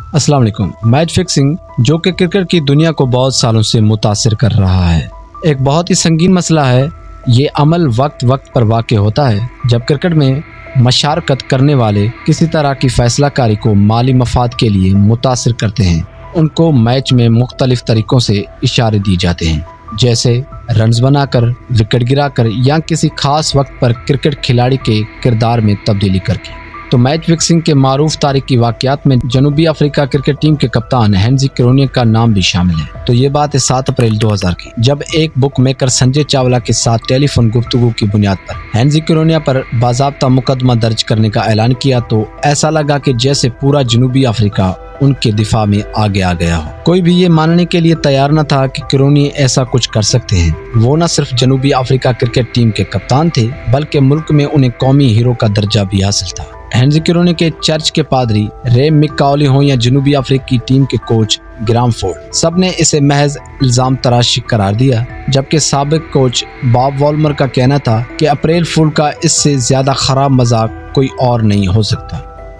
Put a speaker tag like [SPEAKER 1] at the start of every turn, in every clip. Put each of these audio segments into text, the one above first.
[SPEAKER 1] السلام علیکم۔ Match fixing جو کہ کرکٹ کی دنیا کو بہت سالوں سے متاثر کر رہا ہے، ایک بہت ہی سنگین مسئلہ ہے۔ یہ عمل وقت پر واقع ہوتا ہے جب کرکٹ میں مشارکت کرنے والے کسی طرح کی فیصلہ کاری کو مالی مفاد کے لیے متاثر کرتے ہیں۔ ان کو میچ میں مختلف طریقوں سے اشارے دیے جاتے ہیں، جیسے رنز بنا کر، وکٹ گرا کر یا کسی خاص وقت پر کرکٹ کھلاڑی کے کردار میں تبدیلی کر کے۔ تو میچ فکسنگ کے معروف تاریخی واقعات میں جنوبی افریقہ کرکٹ ٹیم کے کپتان ہینزی کرونیے کا نام بھی شامل ہے۔ تو یہ بات ہے 7 اپریل 2000 کی، جب ایک بک میکر سنجے چاولہ کے ساتھ ٹیلی فون گفتگو کی بنیاد پر ہینزی کرونیے پر باضابطہ مقدمہ درج کرنے کا اعلان کیا تو ایسا لگا کہ جیسے پورا جنوبی افریقہ ان کے دفاع میں آگے آ گیا ہو۔ کوئی بھی یہ ماننے کے لیے تیار نہ تھا کہ کرونیے ایسا کچھ کر سکتے ہیں۔ وہ نہ صرف جنوبی افریقہ کرکٹ ٹیم کے کپتان تھے، بلکہ ملک میں انہیں قومی ہیرو کا درجہ بھی حاصل تھا۔ ہینزی کرونیے کے چرچ کے پادری رے مکاؤلی ہوں یا جنوبی افریقی ٹیم کے کوچ گرام فورڈ، سب نے اسے محض الزام تراشی قرار دیا، جبکہ سابق کوچ باب وولمر کا کہنا تھا کہ اپریل فول کا اس سے زیادہ خراب مذاق کوئی اور نہیں ہو سکتا۔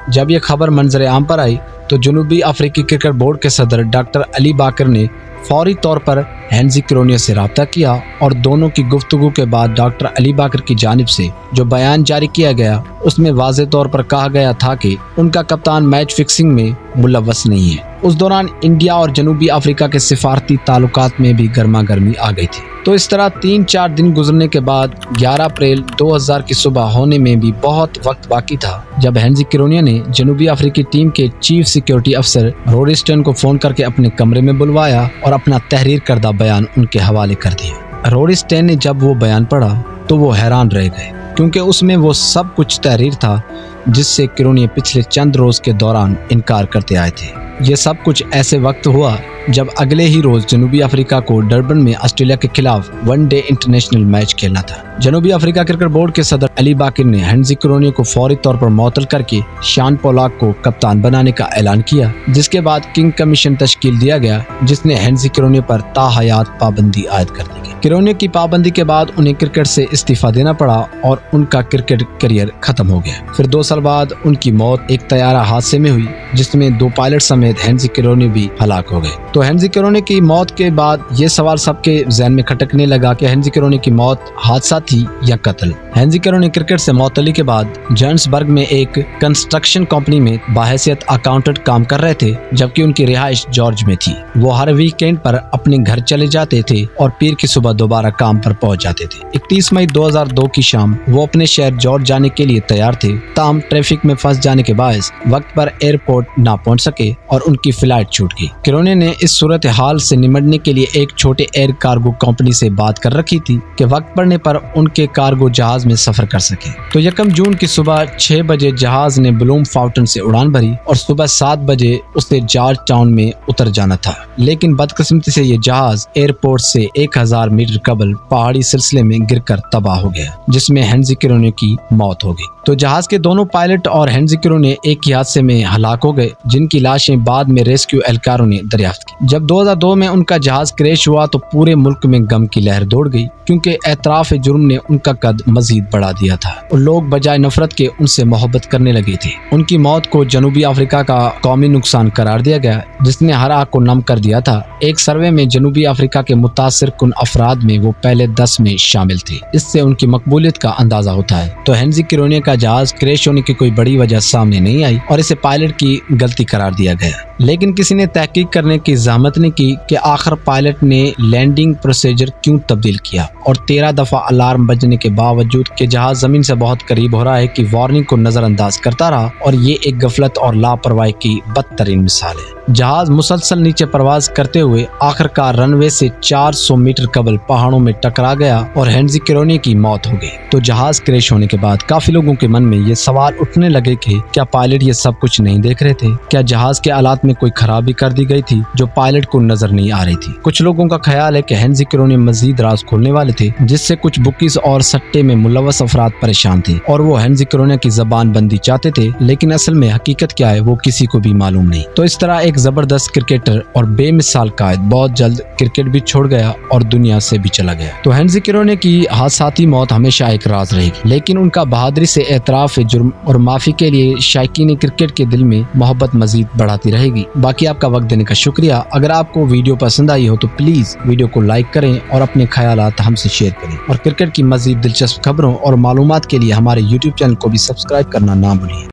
[SPEAKER 1] جب یہ خبر منظر عام پر آئی تو جنوبی افریقی کرکٹ بورڈ کے صدر ڈاکٹر علی باکر نے فوری طور پر ہینزی کرونیے سے رابطہ کیا اور دونوں کی گفتگو کے بعد ڈاکٹر علی باکر کی جانب سے جو بیان جاری کیا گیا اس میں واضح طور پر کہا گیا تھا کہ ان کا کپتان میچ فکسنگ میں ملوث نہیں ہے۔ اس دوران انڈیا اور جنوبی افریقہ کے سفارتی تعلقات میں بھی گرما گرمی آ گئی تھی۔ تو اس طرح 3-4 دن گزرنے کے بعد 11 اپریل 2000 کی صبح ہونے میں بھی بہت وقت باقی تھا جب ہینزی کرونیے نے جنوبی افریقی ٹیم کے چیف سیکیورٹی افسر روری اسٹین کو فون کر کے اپنے کمرے میں بلوایا اور اپنا تحریر کردہ بیان ان کے حوالے کر دیا۔ روری اسٹین نے جب وہ بیان پڑھا تو وہ حیران رہ گئے، کیونکہ اس میں وہ سب کچھ تحریر تھا جس سے کرونیے پچھلے چند روز کے دوران انکار کرتے آئے تھے۔ یہ سب کچھ ایسے وقت ہوا جب اگلے ہی روز جنوبی افریقہ کو ڈربن میں آسٹریلیا کے خلاف ون ڈے انٹرنیشنل میچ کھیلنا تھا۔ جنوبی افریقہ کرکٹ بورڈ کے صدر علی باکر نے ہینزی کرونیے کو فوری طور پر معطل کر کے شان پولاک کو کپتان بنانے کا اعلان کیا، جس کے بعد کنگ کمیشن تشکیل دیا گیا جس نے ہینزی کرونیے پر تا حیات پابندی عائد کر دی۔ کرونیے کی پابندی کے بعد انہیں کرکٹ سے استعفیٰ دینا پڑا اور ان کا کرکٹ کیریئر ختم ہو گیا۔ پھر 2 سال بعد ان کی موت ایک طیارہ حادثے میں ہوئی جس میں 2 پائلٹ سمیت ہینزی کرونیے بھی ہلاک ہو گئے۔ تو ہینزی کرونیے کی موت کے بعد یہ سوال سب کے ذہن میں کھٹکنے لگا کہ ہینزی کرونیے کی موت حادثہ تھی یا قتل۔ ہینزی کرونیے کرکٹ سے معطلی کے بعد جوہانسبرگ میں ایک کنسٹرکشن کمپنی میں بحیثیت اکاؤنٹنٹ کام کر رہے تھے، جبکہ ان کی رہائش جارج میں تھی۔ وہ ہر ویکینڈ پر اپنے گھر چلے جاتے تھے اور پیر کی صبح دوبارہ کام پر پہنچ جاتے تھے۔ 31 مئی 2002 کی شام وہ اپنے شہر جارج جانے کے لیے تیار تھے، تاہم ٹریفک میں پھنس جانے کے باعث وقت پر ایئرپورٹ نہ پہنچ سکے اور ان کی فلائٹ چھوٹ گئی۔ کرونیے نے اس صورتحال سے نمٹنے کے لیے ایک چھوٹے ایئر کارگو کمپنی سے بات کر رکھی تھی کہ وقت پڑنے پر ان کے کارگو جہاز میں سفر کر سکے۔ تو 1 جون کی صبح 6 بجے جہاز نے بلوم فاؤنٹن سے اڑان بھری اور صبح 7 بجے اسے جارج ٹاؤن میں اتر جانا تھا، لیکن بدقسمتی سے یہ جہاز ایئرپورٹ سے 1000 میٹر قبل پہاڑی سلسلے میں گر کر تباہ ہو گیا، جس میں ہینزی کرونیے کی موت ہو گئی۔ تو جہاز کے دونوں پائلٹ اور ہینزی کرونیے ایک ہی حادثے میں ہلاک ہو گئے، جن کی لاشیں بعد میں ریسکیو اہلکاروں نے دریافت کی۔ جب 2002 میں ان کا جہاز کریش ہوا تو پورے ملک میں غم کی لہر دوڑ گئی، کیونکہ اعتراف جرم نے ان کا قد مزید بڑھا دیا تھا اور لوگ بجائے نفرت کے ان سے محبت کرنے لگے تھے۔ ان کی موت کو جنوبی افریقہ کا قومی نقصان قرار دیا گیا، جس نے ہر آنکھ کو نم کر دیا تھا۔ ایک سروے میں جنوبی افریقہ کے متاثر کن افراد میں وہ پہلے 10 میں شامل تھے۔ اس سے ان کی مقبولیت کا اندازہ ہوتا ہے۔ تو ہینزی کرونیے کا جہاز کریش ہونے کی کوئی بڑی وجہ سامنے نہیں آئی اور اسے پائلٹ کی غلطی قرار دیا گیا، لیکن کسی نے تحقیق کرنے کی زحمت نہیں کی کہ آخر پائلٹ نے لینڈنگ پروسیجر کیوں تبدیل کیا، اور 13 دفعہ الارم بجنے کے باوجود کہ جہاز زمین سے بہت قریب ہو رہا ہے کی وارننگ کو نظر انداز کرتا رہا، اور یہ ایک غفلت اور لاپرواہی کی بدترین مثال ہے۔ جہاز مسلسل نیچے پرواز کرتے ہوئے آخر کار رن وے سے 400 میٹر قبل پہاڑوں میں ٹکرا گیا اور ہینزی کرونیے کی موت ہو گئی۔ تو جہاز کریش ہونے کے بعد کافی لوگوں کے من میں یہ سوال اٹھنے لگے کہ کیا پائلٹ یہ سب کچھ نہیں دیکھ رہے تھے؟ کیا جہاز کے آلات میں کوئی خرابی کر دی گئی تھی جو پائلٹ کو نظر نہیں آ رہی تھی؟ کچھ لوگوں کا خیال ہے کہ ہینزی کرونیے مزید راز کھولنے والے تھے، جس سے کچھ بکیز اور سٹے میں ملوث افراد پریشان تھے اور وہ ہینزی کرونیے کی زبان بندی چاہتے تھے، لیکن اصل میں حقیقت کیا ہے وہ کسی کو بھی معلوم نہیں۔ تو اس طرح ایک ایک زبردست کرکٹر اور بے مثال قائد بہت جلد کرکٹ بھی چھوڑ گیا اور دنیا سے بھی چلا گیا۔ تو ہینزی کرونے کی حادثاتی موت ہمیشہ ایک راز رہے گی، لیکن ان کا بہادری سے اعتراف جرم اور معافی کے لیے شائقین کرکٹ کے دل میں محبت مزید بڑھاتی رہے گی۔ باقی آپ کا وقت دینے کا شکریہ۔ اگر آپ کو ویڈیو پسند آئی ہو تو پلیز ویڈیو کو لائک کریں اور اپنے خیالات ہم سے شیئر کریں، اور کرکٹ کی مزید دلچسپ خبروں اور معلومات کے لیے ہمارے YouTube چینل کو بھی سبسکرائب کرنا نہ بھولیں۔